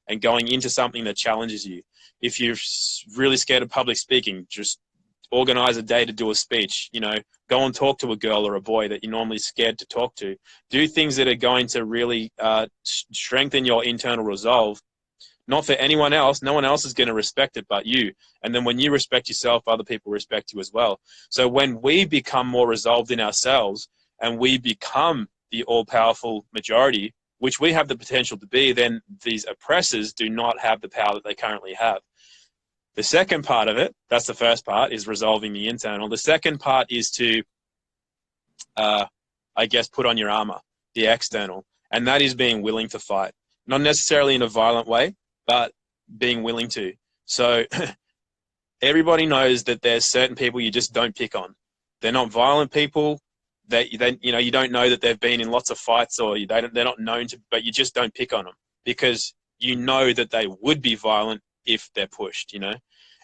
and going into something that challenges you. If you're really scared of public speaking, just organize a day to do a speech, you know, go and talk to a girl or a boy that you're normally scared to talk to. Do things that are going to really strengthen your internal resolve. Not for anyone else. No one else is going to respect it but you. And then when you respect yourself, other people respect you as well. So when we become more resolved in ourselves and we become the all-powerful majority, which we have the potential to be, then these oppressors do not have the power that they currently have. The second part of it, that's the first part, is resolving the internal. The second part is to, I guess, put on your armor, the external. And that is being willing to fight. Not necessarily in a violent way, but being willing to. So everybody knows that there's certain people you just don't pick on. They're not violent people. You don't know that they've been in lots of fights, or they're not known to, but you just don't pick on them because you know that they would be violent if they're pushed, you know.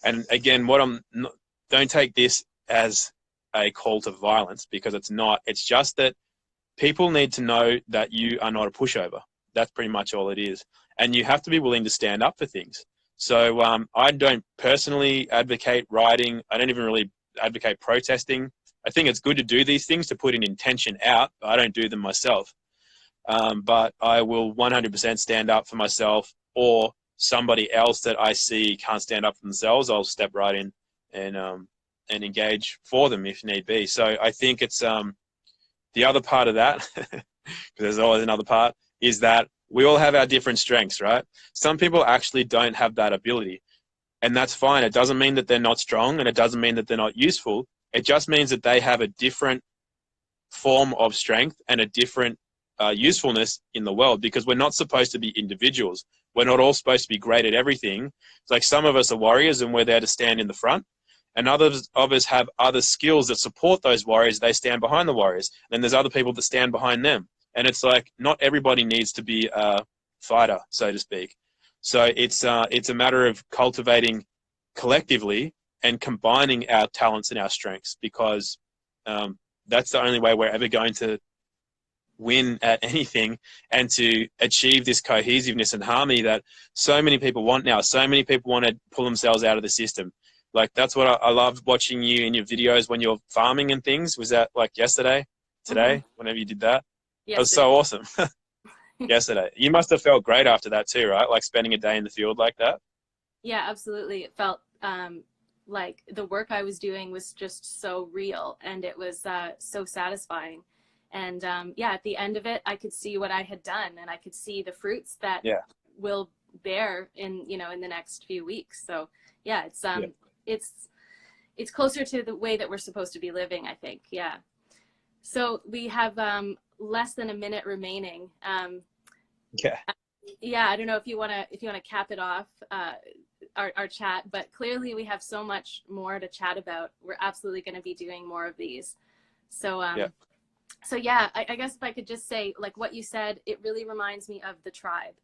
And again, don't take this as a call to violence, because it's not. It's just that people need to know that you are not a pushover. That's pretty much all it is. And you have to be willing to stand up for things. So I don't personally advocate rioting. I don't even really advocate protesting. I think it's good to do these things to put an intention out, but I don't do them myself. But I will 100% stand up for myself, or somebody else that I see can't stand up for themselves. I'll step right in and engage for them if need be. So I think it's the other part of that, because there's always another part, is that we all have our different strengths, right? Some people actually don't have that ability, and that's fine. It doesn't mean that they're not strong, and it doesn't mean that they're not useful. It just means that they have a different form of strength and a different usefulness in the world, because we're not supposed to be individuals. We're not all supposed to be great at everything. It's like some of us are warriors and we're there to stand in the front, and others of us have other skills that support those warriors. They stand behind the warriors. Then there's other people that stand behind them. And it's like, not everybody needs to be a fighter, so to speak. So it's a matter of cultivating collectively and combining our talents and our strengths, because that's the only way we're ever going to win at anything, and to achieve this cohesiveness and harmony that so many people want now. So many people want to pull themselves out of the system. Like, that's what I love watching you in your videos when you're farming and things. Was that like yesterday, today, whenever you did that? Yesterday. That was so awesome. Yesterday. You must have felt great after that too, right? Like spending a day in the field like that. Yeah, absolutely. It felt like the work I was doing was just so real, and it was so satisfying. And yeah, at the end of it, I could see what I had done, and I could see the fruits that will bear in the next few weeks. So yeah, it's closer to the way that we're supposed to be living, I think. Yeah. So we have less than a minute remaining. Yeah, I don't know if you want to cap it off, our chat, but clearly we have so much more to chat about. We're absolutely going to be doing more of these. So so yeah, I guess if I could just say, like what you said, it really reminds me of the tribe.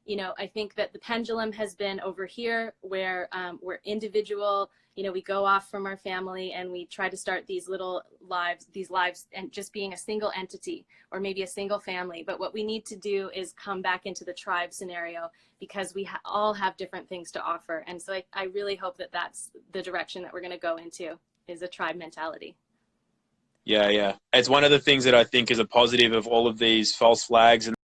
You know, I think that the pendulum has been over here where we're individual, you know, we go off from our family and we try to start these little lives, and just being a single entity or maybe a single family. But what we need to do is come back into the tribe scenario, because we all have different things to offer. And so I really hope that that's the direction that we're going to go into, is a tribe mentality. Yeah, yeah. It's one of the things that I think is a positive of all of these false flags and